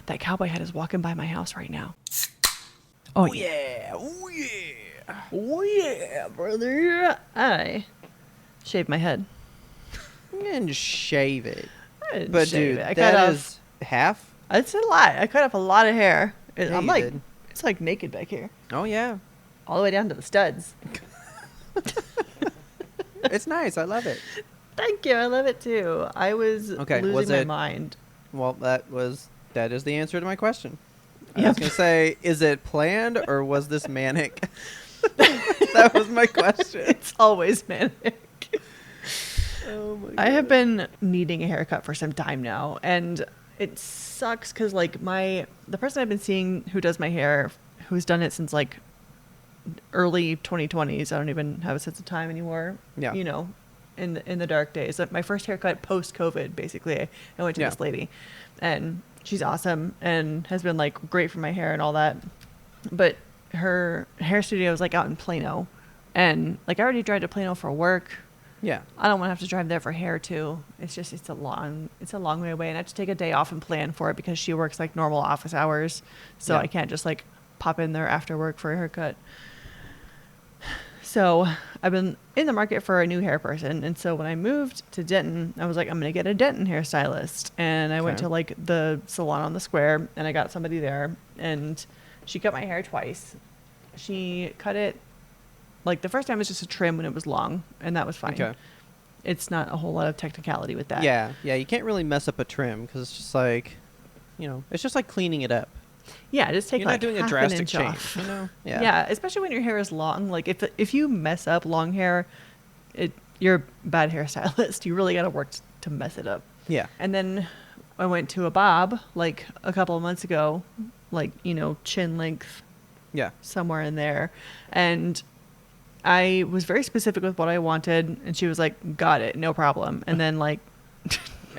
that cowboy hat is walking by my house right now. Oh yeah. Oh yeah. Oh yeah, brother. I shaved my head. And shave it. I didn't But shave dude, it. I cut that off. is half. It's a lot. I cut off a lot of hair. Yeah, I'm you like, did. it's like naked back here, Oh yeah. all the way down to the studs. It's nice. I love it. Thank you. I love it too. I was Okay, losing was my it- mind. Well, that is the answer to my question. I Yep. was gonna say, is it planned or was this manic? That was my question. It's always manic. Oh my I have been needing a haircut for some time now, and it sucks because like the person I've been seeing who does my hair, who's done it since like early 2020s. I don't even have a sense of time anymore. Yeah. You know, in the dark days. Like my first haircut post COVID, basically, I went to Yeah. this lady, and she's awesome and has been like great for my hair and all that. But her hair studio is like out in Plano, and like I already drive to Plano for work. Yeah. I don't want to have to drive there for hair too. It's a long way away, and I have to take a day off and plan for it because she works like normal office hours, so Yeah. I can't just like pop in there after work for a haircut. So I've been in the market for a new hair person, and so when I moved to Denton, I was like, I'm gonna get a Denton hairstylist, and I went Okay. to like the salon on the square, and I got somebody there, and she cut my hair twice. She cut it. Like, the first time was just a trim when it was long, and that was fine. Okay. It's not a whole lot of technicality with that. Yeah. Yeah. You can't really mess up a trim because it's just like, it's just like cleaning it up. Yeah, just take You're like not doing a half drastic an inch change. off. Yeah. Yeah, especially when your hair is long. Like, if you mess up long hair, you're a bad hairstylist. You really got to work to mess it up. Yeah. And then I went to a bob, like, a couple of months ago, like, chin length, Yeah. somewhere in there. And I was very specific with what I wanted, and she was like, got it, no problem. And then like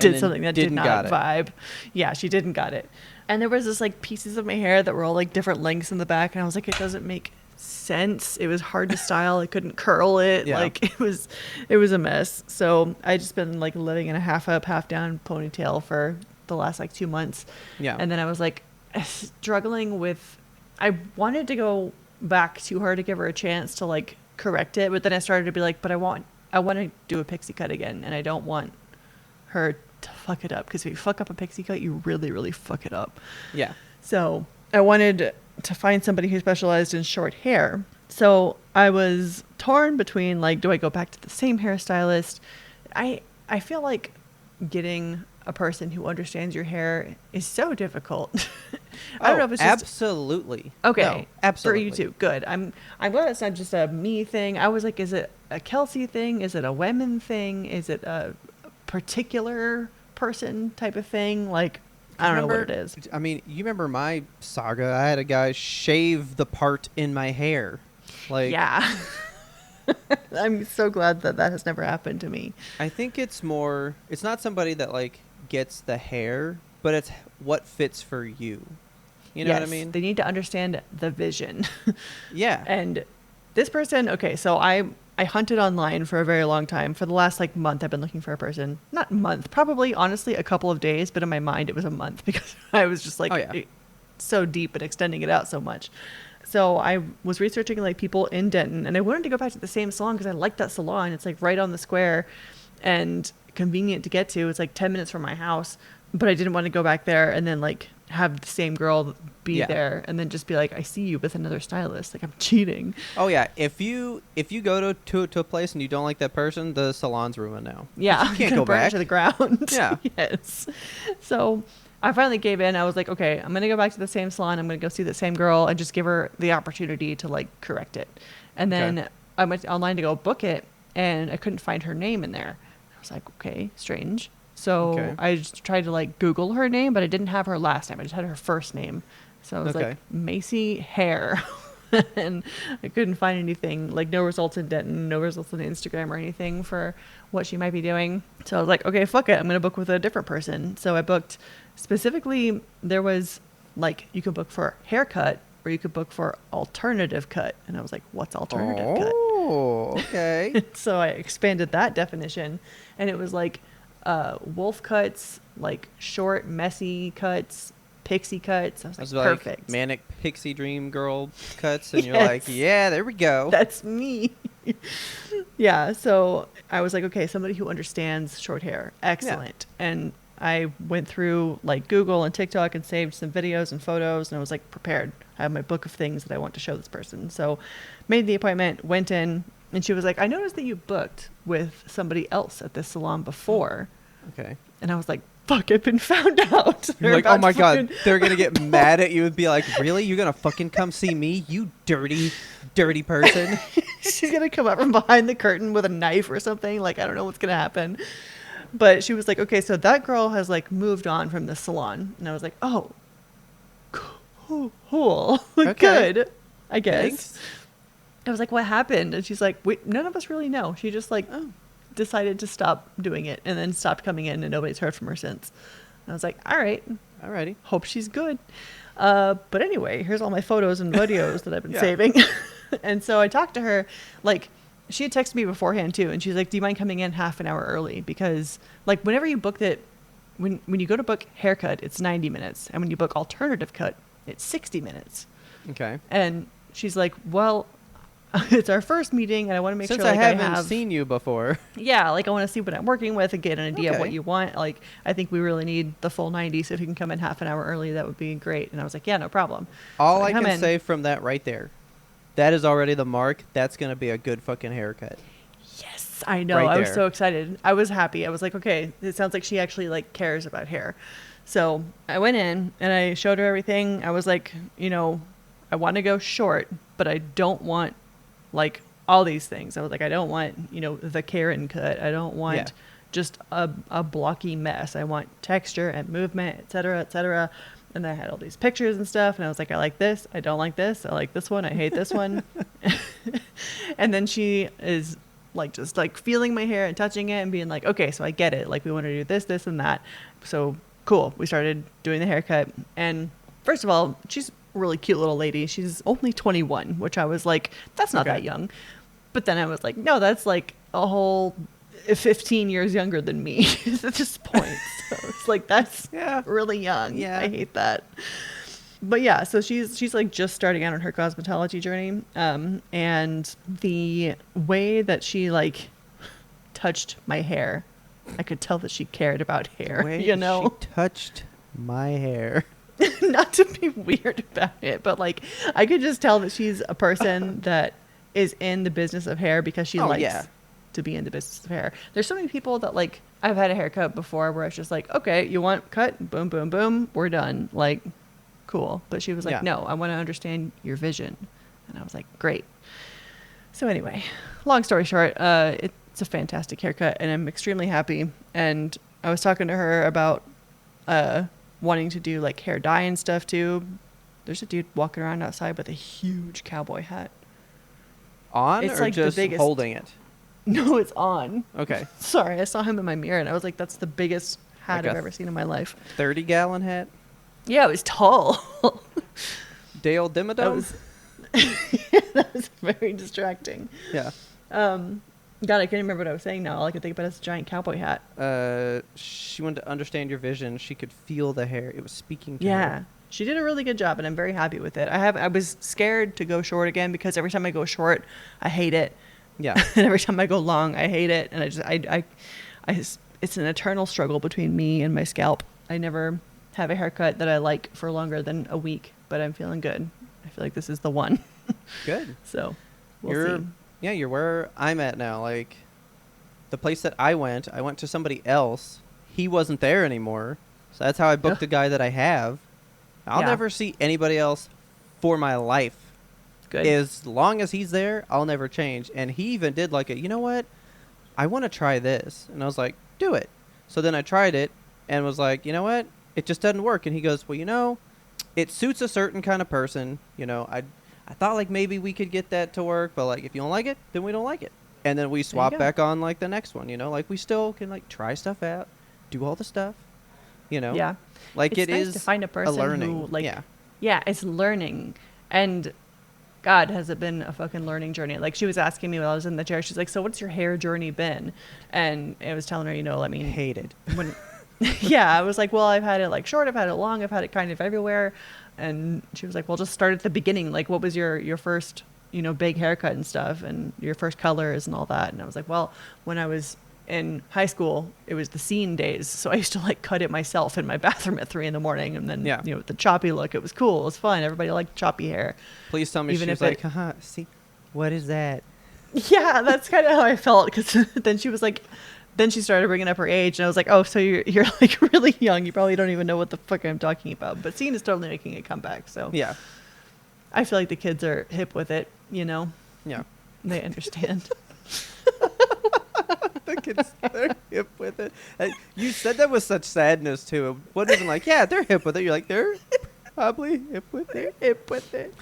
did then something that did didn't not got it. vibe. Yeah, she didn't got it. And there was this like pieces of my hair that were all like different lengths in the back, and I was like, it doesn't make sense. It was hard to style. I couldn't curl it. Yeah. Like it was a mess. So I just been like living in a half up, half down ponytail for the last like 2 months. Yeah. And then I was like struggling with, I wanted to go back to her to give her a chance to like correct it, but then I started to be like, but I want to do a pixie cut again, and I don't want her to fuck it up, because if you fuck up a pixie cut, you really, really fuck it up. Yeah. So I wanted to find somebody who specialized in short hair. So I was torn between like, do I go back to the same hairstylist? I feel like getting a person who understands your hair is so difficult. I don't know if it's just absolutely. okay. No, absolutely. For you too. Good. I'm glad it's not just a me thing. I was like, is it a Kelsey thing? Is it a women thing? Is it a particular person type of thing? Like, I don't know what it is. I mean, you remember my saga? I had a guy shave the part in my hair. Like, Yeah. I'm so glad that has never happened to me. I think it's not somebody that like gets the hair, but it's what fits for you. You know what I Yes, mean? They need to understand the vision. Yeah. And this person, okay, so I hunted online for a very long time. For the last like month, I've been looking for a person. Not month, probably honestly a couple of days, but in my mind it was a month because I was just like so deep and extending it out so much. So I was researching like people in Denton, and I wanted to go back to the same salon because I liked that salon. It's like right on the square and convenient to get to. It's like 10 minutes from my house, but I didn't want to go back there and then like have the same girl be there and then just be like, I see you with another stylist. Like, I'm cheating. Oh yeah. If you go to a place and you don't like that person, the salon's ruined now. Yeah. You can't go burn it back to the ground. Yeah. Yes. So I finally gave in. I was like, okay, I'm going to go back to the same salon. I'm going to go see the same girl and just give her the opportunity to like correct it. And then I went online to go book it, and I couldn't find her name in there. I was like, okay, strange. So I just tried to like Google her name, but I didn't have her last name. I just had her first name. So I was like, Macy Hair. And I couldn't find anything, like no results in Denton, no results on Instagram or anything for what she might be doing. So I was like, okay, fuck it. I'm going to book with a different person. So I booked specifically, there was like, you could book for haircut or you could book for alternative cut. And I was like, what's alternative cut? Oh, okay. So I expanded that definition, and it was like wolf cuts, like short, messy cuts, pixie cuts. I was I like, was like perfect. manic pixie dream girl cuts, and you're Yes. like, yeah, there we go. That's me. Yeah. So I was like, okay, somebody who understands short hair. Excellent. And I went through like Google and TikTok and saved some videos and photos, and I was like prepared. I have my book of things that I want to show this person. So made the appointment, went in, and she was like, I noticed that you booked with somebody else at this salon before. Okay. And I was like, fuck, I've been found out. You're They're like, oh about my to god, fucking- they're gonna get mad at you and be like, really? You're gonna fucking come see me, you dirty, dirty person? She's gonna come up from behind the curtain with a knife or something. Like, I don't know what's gonna happen. But she was like, okay, so that girl has like moved on from the salon. And I was like, oh, cool. Okay. Good, I guess. Thanks. I was like, what happened? And she's like, wait, none of us really know. She just like Oh. decided to stop doing it and then stopped coming in, and nobody's heard from her since. And I was like, all right, Alrighty. hope she's good. But anyway, here's all my photos and videos that I've been Yeah. saving. And so I talked to her, like, she had texted me beforehand too, and she's like, do you mind coming in half an hour early? Because like whenever you book it, when you go to book haircut, it's 90 minutes, and when you book alternative cut, it's 60 minutes. Okay. And she's like, well, it's our first meeting, and I want to make Since sure like, I haven't have seen you before. yeah, like I want to see what I'm working with and get an idea of what Okay. you want. Like, I think we really need the full 90, so if you can come in half an hour early, that would be great. And I was like, yeah, no problem. All So I come can in. say from that right there, that is already the mark. That's gonna be a good fucking haircut. Yes, I know. Right I was there. so excited. I was happy. I was like, okay, it sounds like she actually like cares about hair. So I went in and I showed her everything. I was like, you know, I want to go short, but I don't want like all these things. I was like, I don't want, you know, the Karen cut. I don't want Yeah. just a blocky mess. I want texture and movement, et cetera, et cetera. And I had all these pictures and stuff. And I was like, I like this. I don't like this. I like this one. I hate this one. And then she is like just like feeling my hair and touching it and being like, okay, so I get it. Like we want to do this, this, and that. So cool. We started doing the haircut. And first of all, she's a really cute little lady. She's only 21, which I was like, that's not Okay. that young. But then I was like, no, that's like a whole 15 years younger than me at this point. So it's like, that's Yeah. really young. Yeah. I hate that. But yeah, so she's like just starting out on her cosmetology journey. And the way that she like touched my hair, I could tell that she cared about hair, Way you know? she touched my hair. Not to be weird about it, but like I could just tell that she's a person that is in the business of hair because she Oh, likes yeah. to be in the business of hair. There's so many people that like, I've had a haircut before where it's just like, okay, you want cut? Boom, boom, boom. We're done. Like, cool. But she was like, Yeah. no, I want to understand your vision. And I was like, great. So anyway, long story short, it's a fantastic haircut and I'm extremely happy. And I was talking to her about wanting to do like hair dye and stuff too. There's a dude walking around outside with a huge cowboy hat. On It's or like the just biggest- holding it? No, it's on. Okay. Sorry, I saw him in my mirror and I was like, that's the biggest hat Like I've a ever seen in my life. 30-gallon hat? Yeah, it was tall. Dale that Dimmadome? was that was very distracting. Yeah. God, I can't remember what I was saying now. All I could think about is a giant cowboy hat. She wanted to understand your vision. She could feel the hair. It was speaking to Yeah. her. She did a really good job and I'm very happy with it. I was scared to go short again because every time I go short, I hate it. Yeah. And every time I go long, I hate it. And it's an eternal struggle between me and my scalp. I never have a haircut that I like for longer than a week, but I'm feeling good. I feel like this is the one. Good. So we'll You're see. Yeah, you're where I'm at now. Like, the place that I went to somebody else. He wasn't there anymore. So that's how I booked Ugh. the guy that I have. I'll Yeah. never see anybody else for my life. Good. As long as he's there, I'll never change. And he even did like a, you know what? I want to try this. And I was like, do it. So then I tried it and was like, you know what? It just doesn't work. And he goes, well, you know, it suits a certain kind of person. You know, I thought like maybe we could get that to work, but like if you don't like it, then we don't like it. And then we swap go. back on like the next one, you know, like we still can like try stuff out, do all the stuff, you know. Yeah. Like It's it nice is to find a person learning. who like yeah. yeah, it's learning. And God, has it been a fucking learning journey? Like she was asking me while I was in the chair, she's like, so what's your hair journey been? And I was telling her, you know, I mean, Hated. when Yeah, I was like, well, I've had it like short, I've had it long, I've had it kind of everywhere. And she was like, well, just start at the beginning. Like, what was your first, big haircut and stuff, and your first colors and all that? And I was like, well, when I was in high school, it was the scene days. So I used to like cut it myself in my bathroom at 3 a.m. And then, Yeah. with the choppy look, it was cool. It was fun. Everybody liked choppy hair. Please tell me Even she was if like, haha, see, what is that? Yeah, that's kind of how I felt. Because then she was like, then she started bringing up her age, and I was like, oh, so you're like really young. You probably don't even know what the fuck I'm talking about. But scene is totally making a comeback. So Yeah. I feel like the kids are hip with it, Yeah. They understand. The kids, they're hip with it. You said that with such sadness, too. It wasn't even like, yeah, they're hip with it. You're like, they're probably hip with it. Hip with it.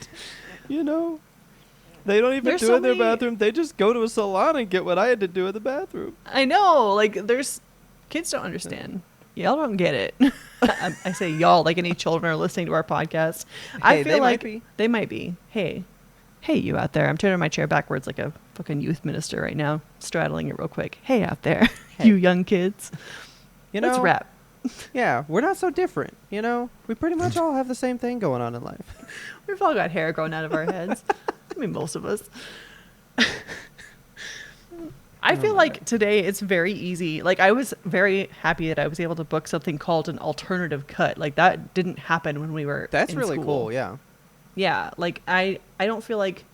They don't even There's do so it in their many- bathroom. They just go to a salon and get what I had to do in the bathroom. I know. Like, kids don't understand. Y'all don't get it. I say y'all like any children are listening to our podcast. I Hey, feel they might like be. they might be. Hey, you out there. I'm turning my chair backwards like a fucking youth minister right now, straddling it real quick. Hey, out there, Hey. you young kids. Let's rap. Yeah, we're not so different. We pretty much all have the same thing going on in life. We've all got hair growing out of our heads. I mean, most of us. I feel like today it's very easy. Like, I was very happy that I was able to book something called an alternative cut. Like, that didn't happen when we were That's in really school. cool. Yeah. Yeah, like I don't feel like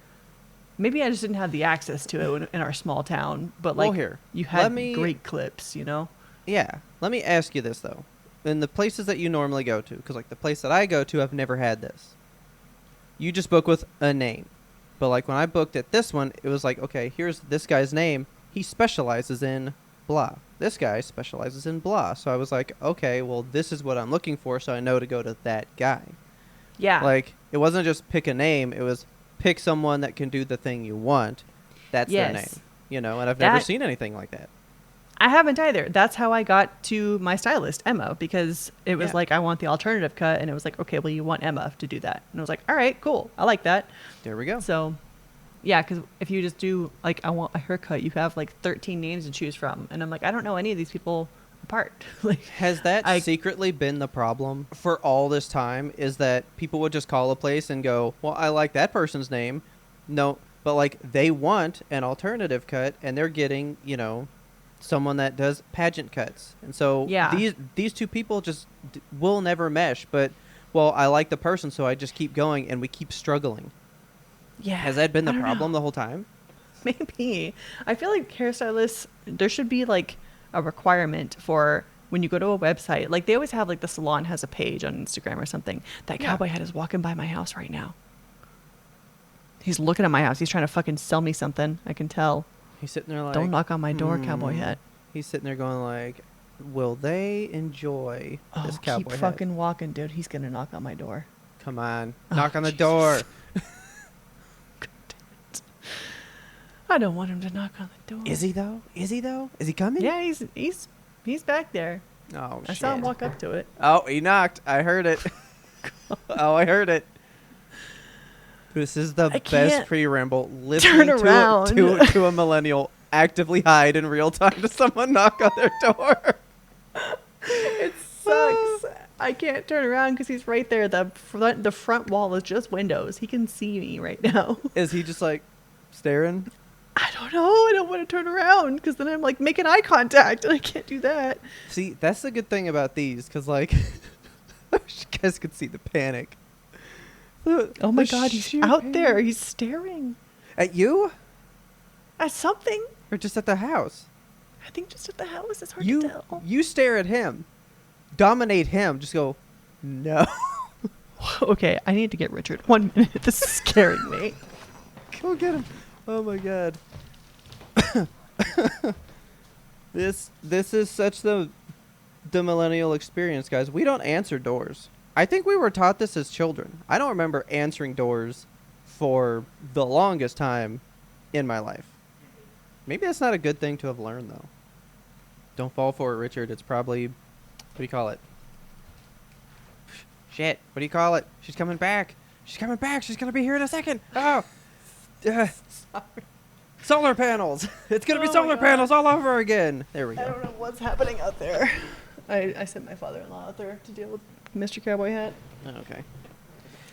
maybe I just didn't have the access to it in our small town, but Well, like here, you let had me- great clips, Yeah. Let me ask you this though. In the places that you normally go to, because like the place that I go to, I've never had this. You just book with a name. But like when I booked at this one, it was like, okay, here's this guy's name. He specializes in blah. This guy specializes in blah. So I was like, okay, well, this is what I'm looking for, so I know to go to that guy. Yeah. Like, it wasn't just pick a name. It was pick someone that can do the thing you want. That's their name. Yes. And I've never That- seen anything like that. I haven't either. That's how I got to my stylist, Emma, because it was Yeah. like I want the alternative cut, and it was like, okay, well, you want Emma to do that, and I was like, all right, cool, I like that. There we go. So, yeah, because if you just do like I want a haircut, you have like 13 names to choose from, and I'm like, I don't know any of these people apart. Like, Has that I- secretly been the problem for all this time? Is that people would just call a place and go, well, I like that person's name. No, but like they want an alternative cut, and they're getting, someone that does pageant cuts. And so Yeah. these two people just will never mesh. But, well, I like the person, so I just keep going, and we keep struggling. yeah, Has that been I the don't know. problem the whole time? Maybe. I feel like hairstylists, there should be like a requirement for when you go to a website. Like, they always have like the salon has a page on Instagram or something. That Yeah. cowboy hat is walking by my house right now. He's looking at my house. He's trying to fucking sell me something. I can tell. He's sitting there like, Don't knock on my door, cowboy hat. He's sitting there going like, will they enjoy Oh, this cowboy keep hat? fucking walking, dude. He's gonna knock on my door. Come on. Oh, Knock on the Jesus. door. I don't want him to knock on the door. Is he though? Is he coming? Yeah, he's back there. Oh, I shit. saw him walk up to it. Oh, he knocked. I heard it. Oh, I heard it. This is the I best can't Pre-Ramble. Listening turn around. to a millennial actively hide in real time to someone knock on their door. It sucks. I can't turn around because he's right there. The front wall is just windows. He can see me right now. Is he just like staring? I don't know. I don't want to turn around because then I'm like making eye contact and I can't do that. See, that's the good thing about these, because like, I wish you guys could see the panic. Oh my God, he's out there. He's staring At you? at something. Or just at the house? I think just at the house. It's hard You to tell. you stare at him. Dominate him. Just go, no. Okay, I need to get Richard. 1 minute. This is scaring me. Go get him. Oh my god. This is such the millennial experience, guys. We don't answer doors. I think we were taught this as children. I don't remember answering doors for the longest time in my life. Maybe that's not a good thing to have learned, though. Don't fall for it, Richard. It's probably... What do you call it? Shit. What do you call it? She's coming back. She's coming back. She's going to be here in a second. Oh. Solar panels. It's going to be Oh my solar God. panels all over again. There we I go. don't know what's happening out there. I sent my father-in-law out there to deal with Mr. Cowboy Hat. Okay.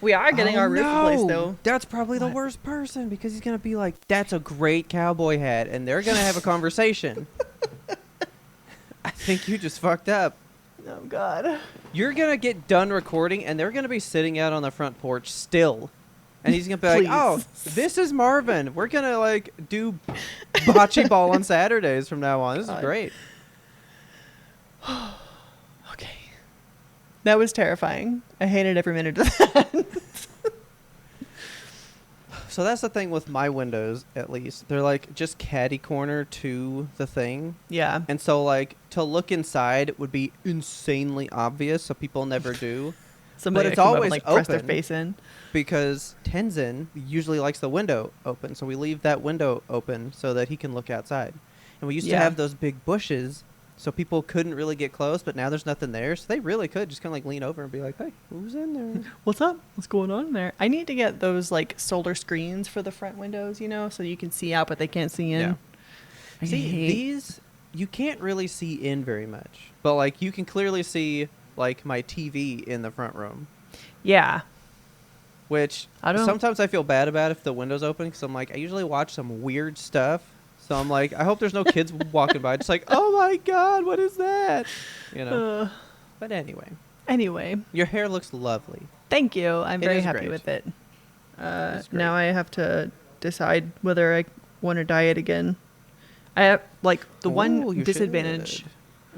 We are getting our roof replaced, though. That's probably the worst person because he's going to be like, that's a great cowboy hat. And they're going to have a conversation. I think you just fucked up. Oh, God. You're going to get done recording and they're going to be sitting out on the front porch still. And he's going to be like, oh, this is Marvin. We're going to like do bocce ball on Saturdays from now on. This is great. Okay. That was terrifying. I hated every minute of that. So that's the thing with my windows, at least. They're like just catty corner to the thing. Yeah. And so like to look inside would be insanely obvious, so people never do. Somebody but it's come up and, always like, open press their face in. Because Tenzin usually likes the window open, so we leave that window open so that he can look outside. And we used to have those big bushes, so people couldn't really get close, but now there's nothing there, so they really could just kind of like lean over and be like, hey, who's in there? What's up? What's going on in there? I need to get those like solar screens for the front windows, you know, so you can see out, but they can't see in. Yeah. See, these, you can't really see in very much, but like you can clearly see like my TV in the front room. Yeah. Which sometimes I feel bad about if the window's open, because I'm like, I usually watch some weird stuff. So I'm like, I hope there's no kids walking by. Just like, oh my God, what is that? You know. But anyway. Your hair looks lovely. Thank you. I'm very happy with it. Now I have to decide whether I want to dye it again. I have like the one disadvantage.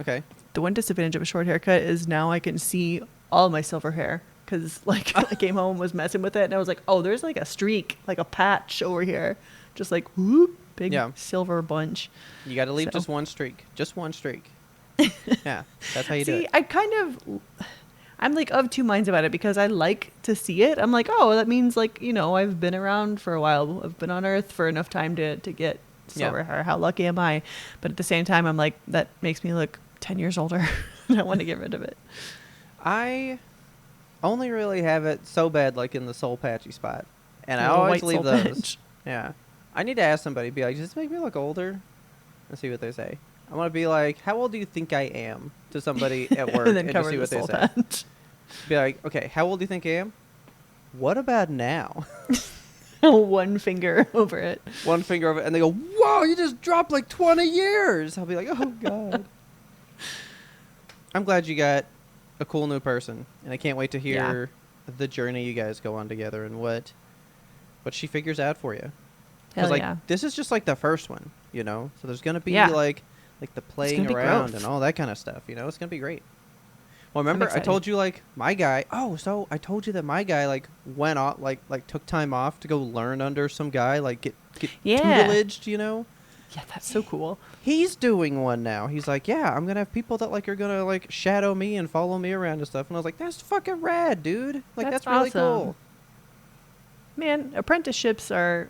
Okay. The one disadvantage of a short haircut is now I can see all my silver hair. Because like I came home and was messing with it, and I was like, oh, there's like a streak, like a patch over here. Just like, whoop, big silver bunch. You got to leave just one streak. Just one streak. Yeah, that's how you do it. See, I'm like of two minds about it, because I like to see it. I'm like, oh, that means like, you know, I've been around for a while. I've been on Earth for enough time to get silver hair. How lucky am I? But at the same time, I'm like, that makes me look 10 years older. And I want to get rid of it. I only really have it so bad like in the soul patchy spot, and I always leave those patch. Yeah, I need to ask somebody, be like, does this make me look older? And see what they say. I want to be like, how old do you think I am, to somebody at work, and then cover see what they say. Be like, okay, how old do you think I am? What about now? One finger over it. One finger over it, and they go, whoa, you just dropped like 20 years. I'll be like, oh God. I'm glad you got a cool new person, and I can't wait to hear the journey you guys go on together and what she figures out for you. Because this is just like the first one, you know. So there's gonna be like the playing around and all that kind of stuff. You know, it's gonna be great. Well, remember I told you like my guy. Oh, so I told you that my guy like went off like took time off to go learn under some guy, like get tutelaged, you know. Yeah, that's so cool. He's doing one now. He's like, yeah, I'm going to have people that like are going to like shadow me and follow me around and stuff. And I was like, that's fucking rad, dude. Like, that's really cool. Man, apprenticeships are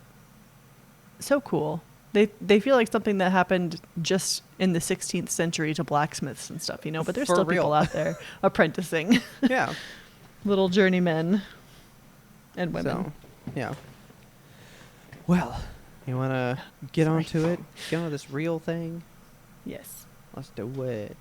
so cool. They feel like something that happened just in the 16th century to blacksmiths and stuff, you know, but there's still people out there apprenticing. Yeah. Little journeymen and women. So, yeah. Well, you want to get onto it? Get on this real thing? Yes. Let's do it.